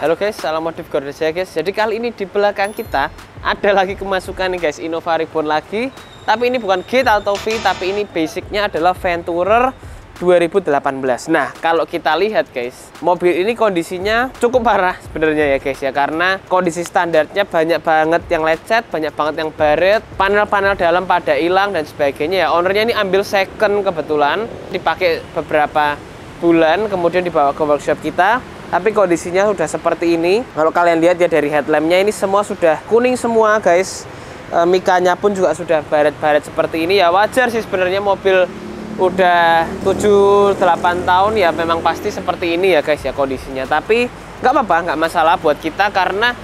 Halo guys, salam modif Garuda guys. Jadi kali ini di belakang kita ada lagi kemasukan nih guys, Innova Reborn lagi. Tapi ini bukan Gate atau V, tapi ini basicnya adalah Venturer 2018. Nah, kalau kita lihat guys, mobil ini kondisinya cukup parah sebenarnya ya guys ya, karena kondisi standarnya banyak banget yang lecet, banyak banget yang baret, panel-panel dalam pada hilang dan sebagainya ya. Ownernya ini ambil second kebetulan, dipakai beberapa bulan, kemudian dibawa ke workshop kita. Tapi kondisinya sudah seperti ini. Kalau kalian lihat ya dari headlampnya ini semua sudah kuning semua guys. Mikanya pun juga sudah baret-baret seperti ini ya. Wajar sih sebenarnya, mobil udah 7-8 tahun ya, memang pasti seperti ini ya guys ya kondisinya. Tapi nggak apa-apa, nggak masalah buat kita, karena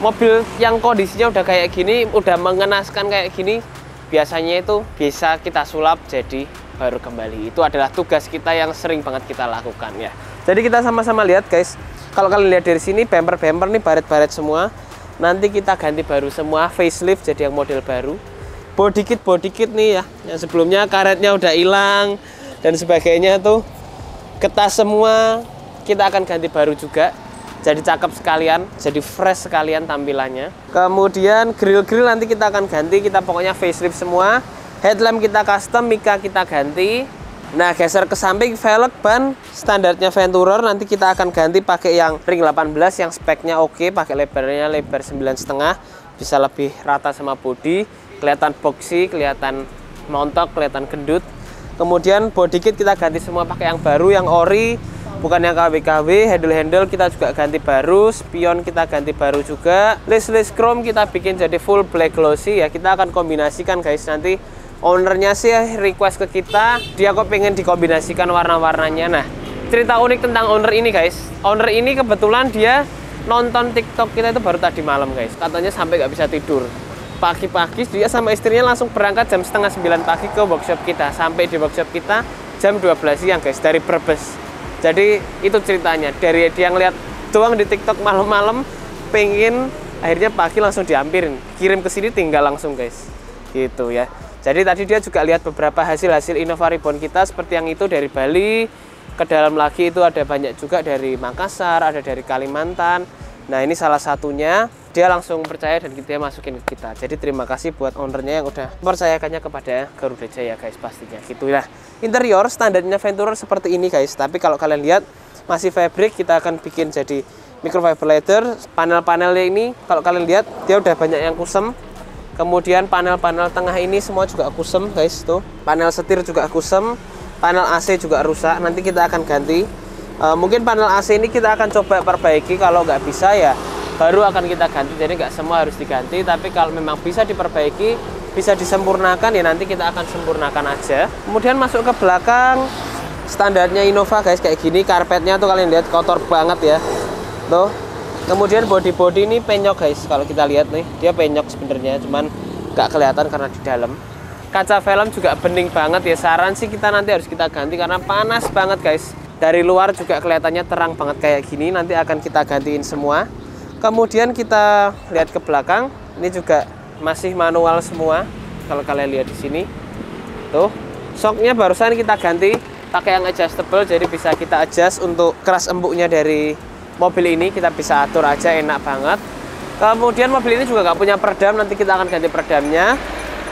mobil yang kondisinya udah kayak gini, udah mengenaskan kayak gini, biasanya itu bisa kita sulap jadi baru kembali. Itu adalah tugas kita yang sering banget kita lakukan ya. Jadi kita sama-sama lihat guys. Kalau kalian lihat dari sini, bumper-bumper nih baret-baret semua. Nanti kita ganti baru semua, facelift jadi yang model baru. Body kit nih ya, yang sebelumnya karetnya udah hilang dan sebagainya tuh, ketas semua, kita akan ganti baru juga. Jadi cakep sekalian, jadi fresh sekalian tampilannya. Kemudian grill nanti kita akan ganti, kita pokoknya facelift semua. Headlamp kita custom, mika kita ganti. Nah, geser ke samping, velg ban standarnya Venturer nanti kita akan ganti pakai yang ring 18 yang speknya oke, pakai lebarnya lebar 9,5, bisa lebih rata sama body, kelihatan boxy, kelihatan montok, kelihatan gendut. Kemudian body kit kita ganti semua pakai yang baru, yang ori, bukan yang KW-KW. Handle kita juga ganti baru, spion kita ganti baru juga. List chrome kita bikin jadi full black glossy ya. Kita akan kombinasikan guys, nanti ownernya sih request ke kita, dia kok pengen dikombinasikan warna-warnanya. Nah, cerita unik tentang owner ini guys, owner ini kebetulan dia nonton TikTok kita itu baru tadi malam guys, katanya sampai nggak bisa tidur. Pagi-pagi dia sama istrinya langsung berangkat jam setengah 9 pagi ke workshop kita, sampai di workshop kita jam 12 siang guys, dari Brebes. Jadi itu ceritanya, dari dia ngeliat doang di TikTok malam-malam, pengen akhirnya pagi langsung diampirin, kirim ke sini tinggal langsung guys, gitu ya. Jadi tadi dia juga lihat beberapa hasil Innova Reborn kita, seperti yang itu dari Bali, ke dalam lagi itu ada banyak juga dari Makassar, ada dari Kalimantan. Nah ini salah satunya, dia langsung percaya dan kita masukin ke kita. Jadi terima kasih buat ownernya yang udah mempercayakannya kepada Garuda Jaya guys, pastinya gitu lah. Interior standarnya Venturer seperti ini guys, tapi kalau kalian lihat masih fabric, kita akan bikin jadi microfiber leather. Panel-panelnya ini kalau kalian lihat dia udah banyak yang kusem. Kemudian panel-panel tengah ini semua juga kusem guys, tuh. Panel setir juga kusem, panel AC juga rusak, nanti kita akan ganti. Mungkin panel AC ini kita akan coba perbaiki, kalau nggak bisa ya baru akan kita ganti. Jadi nggak semua harus diganti, tapi kalau memang bisa diperbaiki, bisa disempurnakan ya nanti kita akan sempurnakan aja. Kemudian masuk ke belakang, standarnya Innova guys kayak gini, karpetnya tuh kalian lihat kotor banget ya, tuh. Kemudian body ini penyok guys, kalau kita lihat nih dia penyok sebenarnya, cuman nggak kelihatan karena di dalam. Kaca film juga bening banget ya, saran sih kita nanti harus kita ganti karena panas banget guys. Dari luar juga kelihatannya terang banget kayak gini, nanti akan kita gantiin semua. Kemudian kita lihat ke belakang, ini juga masih manual semua. Kalau kalian lihat di sini, tuh shocknya barusan kita ganti pakai yang adjustable, jadi bisa kita adjust untuk keras empuknya dari mobil ini, kita bisa atur aja, enak banget. Kemudian mobil ini juga nggak punya peredam, nanti kita akan ganti peredamnya.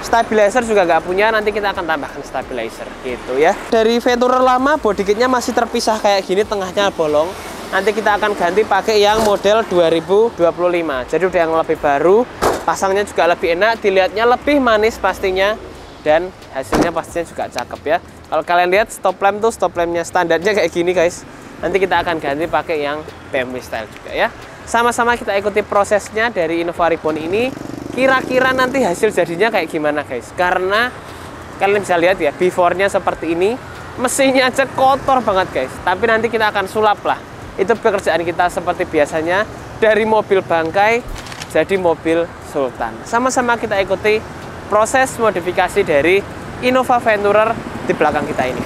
Stabilizer juga nggak punya, nanti kita akan tambahkan stabilizer gitu ya. Dari Venturer lama body kitnya masih terpisah kayak gini, tengahnya bolong. Nanti kita akan ganti pakai yang model 2025, jadi udah yang lebih baru, pasangnya juga lebih enak, dilihatnya lebih manis pastinya, dan hasilnya pastinya juga cakep ya. Kalau kalian lihat stop lamp tuh, stop lampnya standarnya kayak gini guys. Nanti kita akan ganti pakai yang BMW style juga ya. Sama-sama kita ikuti prosesnya dari Innova Reborn ini. Kira-kira nanti hasil jadinya kayak gimana guys. Karena kalian bisa lihat ya, before-nya seperti ini. Mesinnya aja kotor banget guys. Tapi nanti kita akan sulap lah. Itu pekerjaan kita seperti biasanya. Dari mobil bangkai jadi mobil sultan. Sama-sama kita ikuti proses modifikasi dari Innova Venturer di belakang kita ini.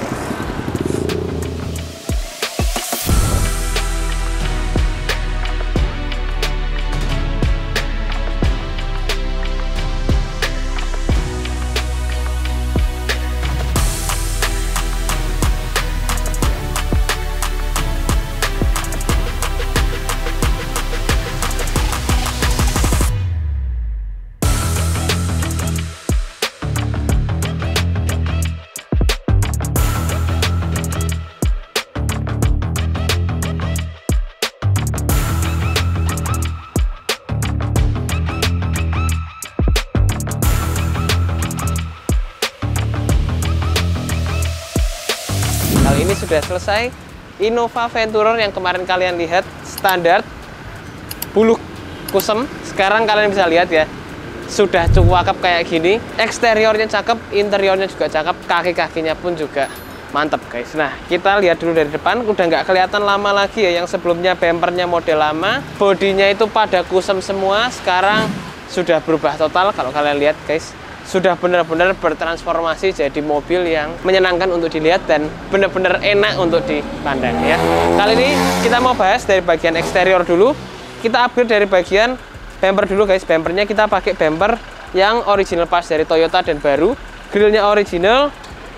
ini sudah selesai Innova Venturer yang kemarin kalian lihat standar bulu kusem. Sekarang kalian bisa lihat ya, sudah cukup cakep kayak gini. Eksteriornya cakep, interiornya juga cakep, kaki-kakinya pun juga mantep guys. Nah, kita lihat dulu dari depan, udah nggak kelihatan lama lagi ya. Yang sebelumnya bempernya model lama, bodinya itu pada kusem semua. Sekarang sudah berubah total kalau kalian lihat guys. Sudah benar-benar bertransformasi jadi mobil yang menyenangkan untuk dilihat dan benar-benar enak untuk dipandang ya. Kali ini kita mau bahas dari bagian eksterior dulu. Kita upgrade dari bagian bumper dulu guys. Bumpernya kita pakai bumper yang original pas dari Toyota dan baru. Grillnya original,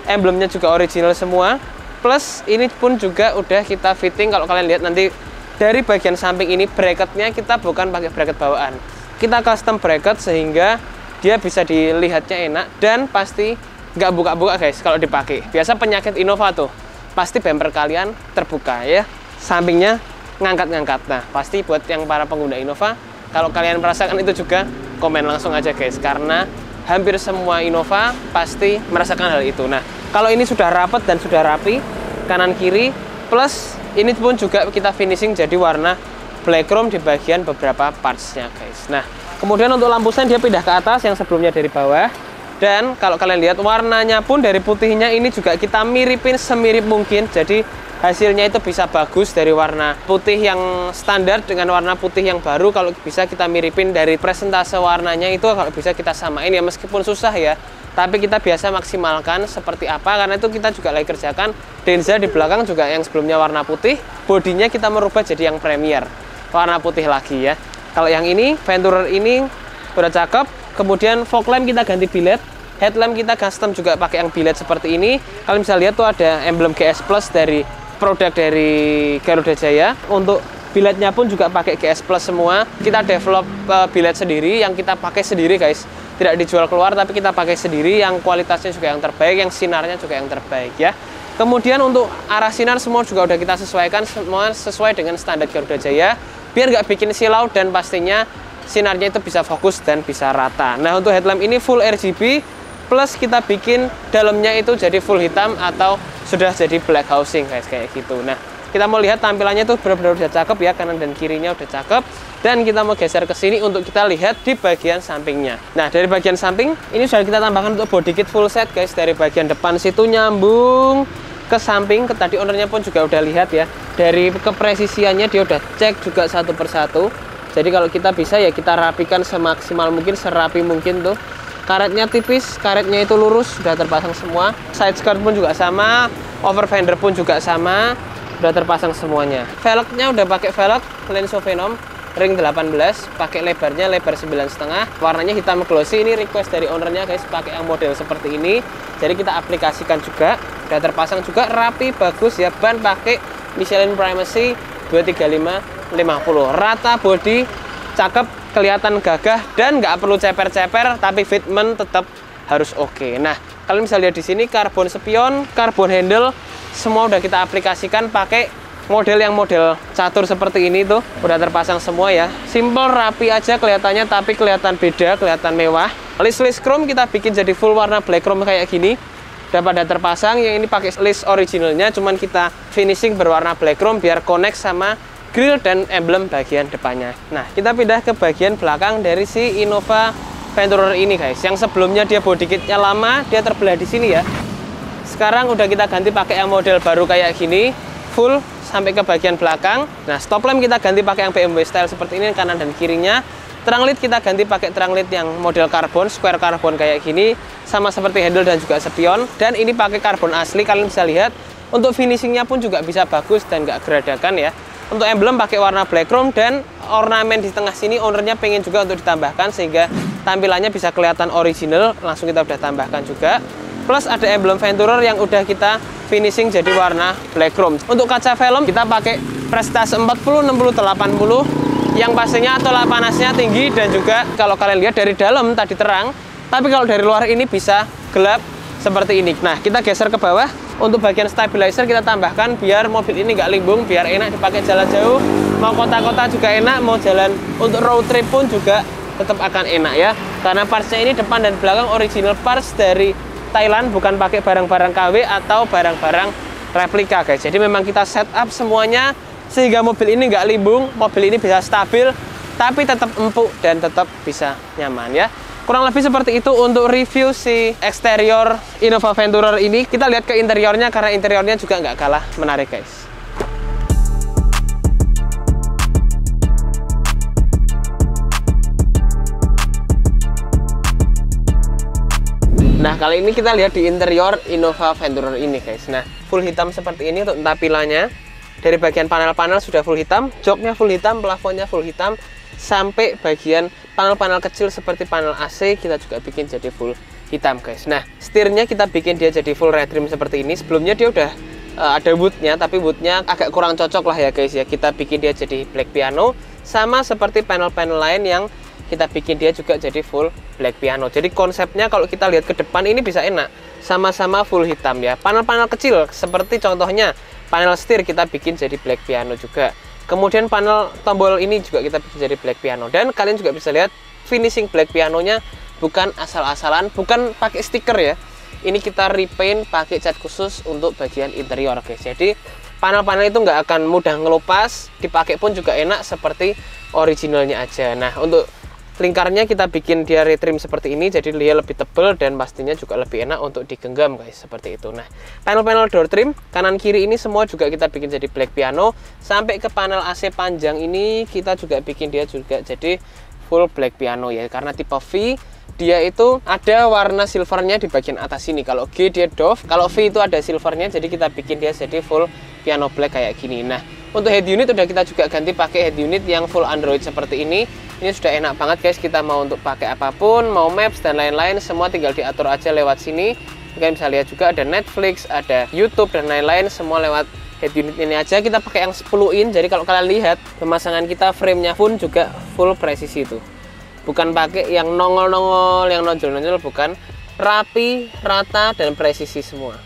emblemnya juga original semua. Plus ini pun juga udah kita fitting. Kalau kalian lihat nanti dari bagian samping ini bracketnya kita bukan pakai bracket bawaan. Kita custom bracket sehingga dia bisa dilihatnya enak dan pasti nggak buka-buka guys kalau dipakai. Biasa penyakit Innova tuh, pasti bumper kalian terbuka ya, sampingnya ngangkat-ngangkat. Nah, pasti buat yang para pengguna Innova, kalau kalian merasakan itu juga, komen langsung aja guys, karena hampir semua Innova pasti merasakan hal itu. Nah, kalau ini sudah rapat dan sudah rapi, kanan kiri, plus ini pun juga kita finishing jadi warna black chrome di bagian beberapa partsnya guys. Nah, kemudian untuk lampu sen dia pindah ke atas yang sebelumnya dari bawah. Dan kalau kalian lihat warnanya pun dari putihnya ini juga kita miripin semirip mungkin. Jadi hasilnya itu bisa bagus dari warna putih yang standar dengan warna putih yang baru. Kalau bisa kita miripin dari presentase warnanya itu, kalau bisa kita samain ya, meskipun susah ya. Tapi kita biasa maksimalkan seperti apa, karena itu kita juga lagi kerjakan. Denza di belakang juga yang sebelumnya warna putih, bodinya kita merubah jadi yang premier, warna putih lagi ya. Kalau yang ini, Venturer ini udah cakep. Kemudian fog lamp kita ganti biled. Headlamp kita custom juga pakai yang biled seperti ini. Kalian bisa lihat tuh ada emblem GS Plus dari produk dari Garuda Jaya. Untuk bilednya pun juga pakai GS Plus semua. Kita develop biled sendiri yang kita pakai sendiri guys. Tidak dijual keluar tapi kita pakai sendiri, yang kualitasnya juga yang terbaik, yang sinarnya juga yang terbaik ya. Kemudian untuk arah sinar semua juga udah kita sesuaikan, semua sesuai dengan standar Garuda Jaya, biar nggak bikin silau dan pastinya sinarnya itu bisa fokus dan bisa rata. Nah, untuk headlamp ini full RGB, plus kita bikin dalamnya itu jadi full hitam atau sudah jadi black housing guys, kayak gitu. Nah, kita mau lihat tampilannya tuh benar-benar udah cakep ya, kanan dan kirinya udah cakep. Dan kita mau geser ke sini untuk kita lihat di bagian sampingnya. Nah, dari bagian samping ini sudah kita tambahkan untuk body kit full set guys. Dari bagian depan situ nyambung ke samping, ke tadi ownernya pun juga udah lihat ya. Dari kepresisiannya dia udah cek juga satu persatu. Jadi kalau kita bisa ya kita rapikan semaksimal mungkin, serapi mungkin tuh. Karetnya tipis, karetnya itu lurus, sudah terpasang semua. Side skirt pun juga sama, over fender pun juga sama, sudah terpasang semuanya. Velgnya udah pakai velg Lenso Venom ring 18, pakai lebarnya lebar 9,5, warnanya hitam glossy. Ini request dari ownernya guys, pakai yang model seperti ini. Jadi kita aplikasikan juga, udah terpasang juga, rapi, bagus ya. Ban pakai Michelin Primacy 235/50, rata body, cakep, kelihatan gagah dan nggak perlu ceper-ceper, tapi fitment tetap harus oke. Nah, kalian bisa lihat di sini karbon spion, karbon handle, semua udah kita aplikasikan pakai model yang model catur seperti ini tuh, udah terpasang semua ya. Simple, rapi aja kelihatannya, tapi kelihatan beda, kelihatan mewah. List chrome kita bikin jadi full warna black chrome kayak gini, udah pada terpasang. Yang ini pakai list originalnya, cuman kita finishing berwarna black chrome biar connect sama grill dan emblem bagian depannya. Nah, kita pindah ke bagian belakang dari si Innova Venturer ini guys. Yang sebelumnya dia body kitnya lama, dia terbelah di sini ya. Sekarang udah kita ganti pakai yang model baru kayak gini, full sampai ke bagian belakang. Nah, stop lamp kita ganti pakai yang BMW style seperti ini, kanan dan kirinya. Terang led kita ganti pakai terang led yang model karbon, square karbon kayak gini, sama seperti handle dan juga spion. Dan ini pakai karbon asli, kalian bisa lihat. Untuk finishingnya pun juga bisa bagus dan nggak geradakan ya. Untuk emblem pakai warna black chrome, dan ornamen di tengah sini ownernya pengen juga untuk ditambahkan sehingga tampilannya bisa kelihatan original, langsung kita udah tambahkan juga. Plus ada emblem Venturer yang udah kita finishing jadi warna black chrome. Untuk kaca velg kita pakai Prestase 40, 60, 80 yang pastinya tolak panasnya tinggi, dan juga kalau kalian lihat dari dalam tadi terang, tapi kalau dari luar ini bisa gelap seperti ini. Nah, kita geser ke bawah. Untuk bagian stabilizer kita tambahkan biar mobil ini nggak limbung, biar enak dipakai jalan jauh, mau kota-kota juga enak, mau jalan untuk road trip pun juga tetap akan enak ya. Karena partsnya ini depan dan belakang original parts dari Thailand, bukan pakai barang-barang KW atau barang-barang replika guys. Jadi memang kita setup semuanya sehingga mobil ini nggak limbung, mobil ini bisa stabil, tapi tetap empuk dan tetap bisa nyaman ya. Kurang lebih seperti itu untuk review si eksterior Innova Venturer ini. Kita lihat ke interiornya karena interiornya juga nggak kalah menarik guys. Nah, kali ini kita lihat di interior Innova Venturer ini guys. Nah, full hitam seperti ini untuk tampilannya. Dari bagian panel-panel sudah full hitam, joknya full hitam, plafonnya full hitam, sampai bagian panel-panel kecil seperti panel AC kita juga bikin jadi full hitam guys. Nah, setirnya kita bikin dia jadi full red trim seperti ini. Sebelumnya dia udah ada woodnya, tapi woodnya agak kurang cocok lah ya guys ya. Kita bikin dia jadi black piano, sama seperti panel-panel lain yang kita bikin dia juga jadi full black piano. Jadi konsepnya kalau kita lihat ke depan ini bisa enak, sama-sama full hitam ya. Panel-panel kecil seperti contohnya panel setir kita bikin jadi black piano juga. Kemudian panel tombol ini juga kita bikin jadi black piano. Dan kalian juga bisa lihat finishing black pianonya bukan asal-asalan, bukan pakai stiker ya. Ini kita repaint pakai cat khusus untuk bagian interior guys. Jadi panel-panel itu nggak akan mudah ngelupas, dipakai pun juga enak seperti originalnya aja. Nah, untuk lingkarnya kita bikin dia retrim seperti ini, jadi dia lebih tebal dan pastinya juga lebih enak untuk digenggam guys, seperti itu. Nah, panel-panel door trim kanan kiri ini semua juga kita bikin jadi black piano, sampai ke panel AC panjang ini kita juga bikin dia juga jadi full black piano ya, karena tipe V dia itu ada warna silvernya di bagian atas sini. Kalau G dia doff, kalau V itu ada silvernya, jadi kita bikin dia jadi full piano black kayak gini. Nah, untuk head unit udah kita juga ganti pakai head unit yang full Android seperti ini. Ini sudah enak banget guys, kita mau untuk pakai apapun, mau maps dan lain-lain, semua tinggal diatur aja lewat sini. Kalian bisa lihat juga ada Netflix, ada YouTube dan lain-lain, semua lewat head unit ini aja. Kita pakai yang 10 in, jadi kalau kalian lihat pemasangan kita framenya pun juga full presisi tuh. Bukan pakai yang nongol-nongol, yang nonjol-nonjol, bukan. Rapi, rata, dan presisi semua.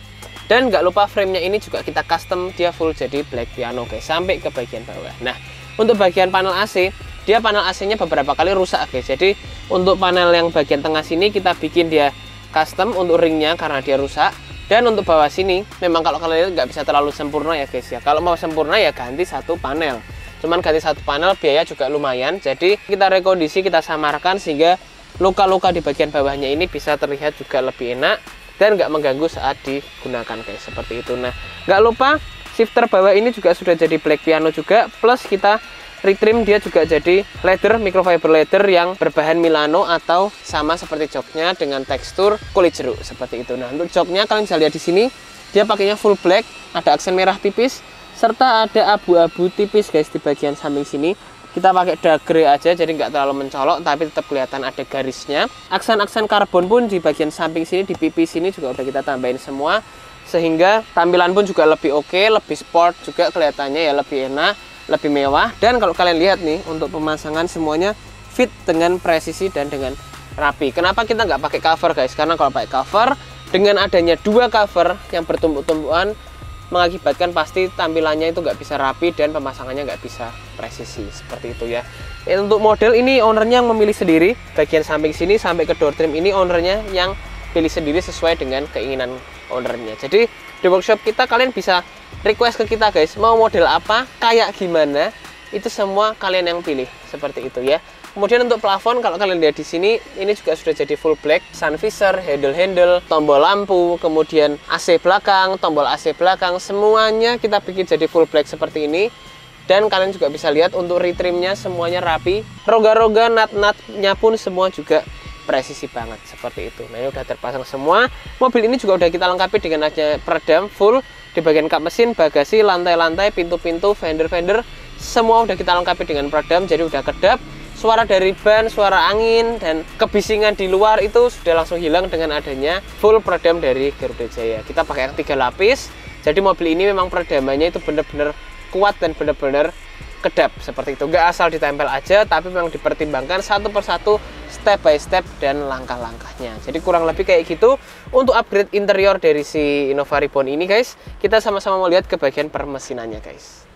Dan nggak lupa framenya ini juga kita custom, dia full jadi black piano guys, sampai ke bagian bawah. Nah, untuk bagian panel AC, dia panel AC-nya beberapa kali rusak guys. Jadi untuk panel yang bagian tengah sini kita bikin dia custom untuk ringnya karena dia rusak. Dan untuk bawah sini, memang kalau kalian lihat nggak bisa terlalu sempurna ya guys ya. Kalau mau sempurna ya ganti satu panel. Cuman ganti satu panel biaya juga lumayan. Jadi kita rekondisi, kita samarkan sehingga luka-luka di bagian bawahnya ini bisa terlihat juga lebih enak dan nggak mengganggu saat digunakan guys, seperti itu. Nah, nggak lupa shifter bawah ini juga sudah jadi black piano juga, plus kita retrim dia juga jadi leather, microfiber leather yang berbahan Milano atau sama seperti joknya dengan tekstur kulit jeruk seperti itu. Nah, untuk joknya kalian bisa lihat di sini dia pakainya full black, ada aksen merah tipis serta ada abu-abu tipis guys di bagian samping sini. Kita pakai dark grey aja, jadi nggak terlalu mencolok tapi tetap kelihatan ada garisnya. Aksen-aksen karbon pun di bagian samping sini, di pipi sini juga udah kita tambahin semua, sehingga tampilan pun juga lebih oke, lebih sport juga kelihatannya ya, lebih enak, lebih mewah. Dan kalau kalian lihat nih, untuk pemasangan semuanya fit dengan presisi dan dengan rapi. Kenapa kita nggak pakai cover guys? Karena kalau pakai cover, dengan adanya dua cover yang bertumpuk-tumpukan, mengakibatkan pasti tampilannya itu nggak bisa rapi dan pemasangannya nggak bisa presisi seperti itu ya. Untuk model ini ownernya yang memilih sendiri, bagian samping sini sampai ke door trim ini ownernya yang pilih sendiri sesuai dengan keinginan ownernya. Jadi di workshop kita kalian bisa request ke kita guys, mau model apa, kayak gimana, itu semua kalian yang pilih seperti itu ya. Kemudian untuk plafon, kalau kalian lihat di sini, ini juga sudah jadi full black, sun visor, handle-handle, tombol lampu, kemudian AC belakang, tombol AC belakang, semuanya kita bikin jadi full black seperti ini. Dan kalian juga bisa lihat untuk retrimnya semuanya rapi, roga-roga, nut-nutnya pun semua juga presisi banget seperti itu. Nah, ini udah terpasang semua. Mobil ini juga udah kita lengkapi dengan adanya peredam full di bagian kap mesin, bagasi, lantai-lantai, pintu-pintu, fender-fender, semua udah kita lengkapi dengan peredam, jadi udah kedap. Suara dari ban, suara angin, dan kebisingan di luar itu sudah langsung hilang dengan adanya full peredam dari Garuda Jaya. Kita pakai yang 3 lapis, jadi mobil ini memang peredamannya itu benar-benar kuat dan benar-benar kedap seperti itu. Nggak asal ditempel aja, tapi memang dipertimbangkan satu persatu, step by step, dan langkah-langkahnya. Jadi kurang lebih kayak gitu untuk upgrade interior dari si Innova Reborn ini guys. Kita sama-sama mau lihat ke bagian permesinannya guys.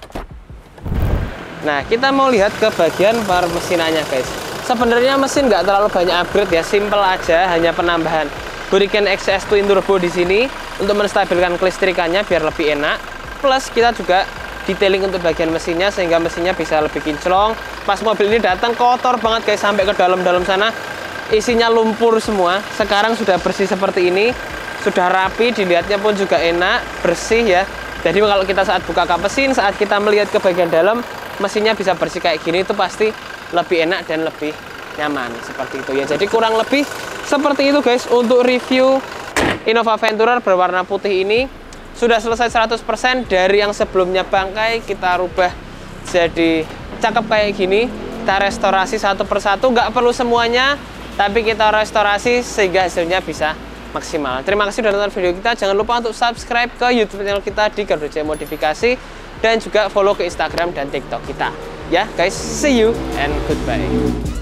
Nah, kita mau lihat ke bagian permesinannya guys. Sebenarnya mesin nggak terlalu banyak upgrade ya, simple aja, hanya penambahan Hurricane XS Twin Turbo di sini. untuk menstabilkan kelistrikannya biar lebih enak. Plus kita juga detailing untuk bagian mesinnya sehingga mesinnya bisa lebih kinclong. Pas mobil ini datang kotor banget guys, sampai ke dalam-dalam sana isinya lumpur semua. Sekarang sudah bersih seperti ini, sudah rapi, dilihatnya pun juga enak, bersih ya. Jadi kalau kita saat buka kap mesin, saat kita melihat ke bagian dalam, mesinnya bisa bersih kayak gini, itu pasti lebih enak dan lebih nyaman seperti itu ya. Jadi kurang lebih seperti itu guys untuk review Innova Venturer berwarna putih ini. Sudah selesai 100%. Dari yang sebelumnya bangkai kita rubah jadi cakep kayak gini. Kita restorasi satu persatu, nggak perlu semuanya, tapi kita restorasi sehingga hasilnya bisa maksimal. Terima kasih sudah nonton video kita. Jangan lupa untuk subscribe ke YouTube channel kita di Garuda Jaya Modifikasi, dan juga follow ke Instagram dan TikTok kita. Ya guys, see you and goodbye.